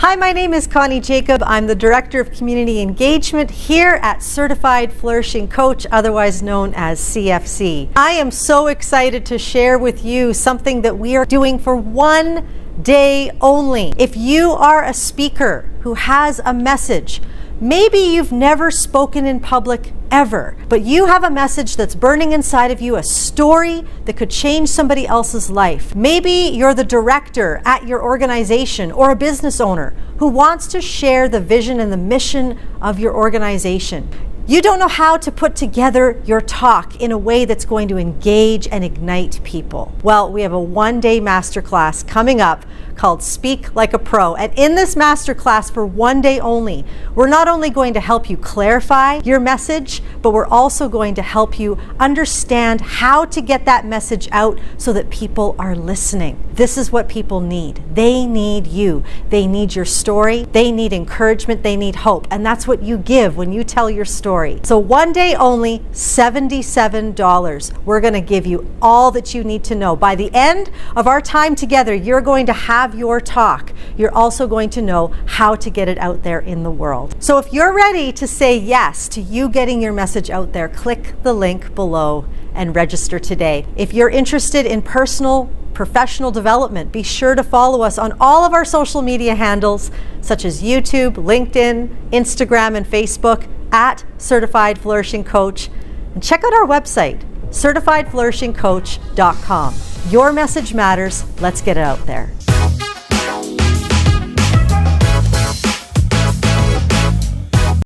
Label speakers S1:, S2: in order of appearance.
S1: Hi, my name is Connie Jacob. I'm the Director of Community Engagement here at Certified Flourishing Coach, otherwise known as CFC. I am so excited to share with you something that we are doing for one day only. If you are a speaker who has a message, maybe you've never spoken in public ever, but you have a message that's burning inside of you, a story that could change somebody else's life. Maybe you're the director at your organization or a business owner who wants to share the vision and the mission of your organization. You don't know how to put together your talk in a way that's going to engage and ignite people. Well, we have a one-day masterclass coming up called Speak Like a Pro. And in this masterclass for one day only, we're not only going to help you clarify your message, but we're also going to help you understand how to get that message out so that people are listening. This is what people need. They need you. They need your story. They need encouragement. They need hope. And that's what you give when you tell your story. So one day only, $77. We're going to give you all that you need to know. By the end of our time together, you're going to have your talk. You're also going to know how to get it out there in the world. So if you're ready to say yes to you getting your message out there, click the link below and register today. If you're interested in personal, professional development, be sure to follow us on all of our social media handles, such as YouTube, LinkedIn, Instagram, and Facebook at Certified Flourishing Coach. And check out our website, certifiedflourishingcoach.com. Your message matters. Let's get it out there.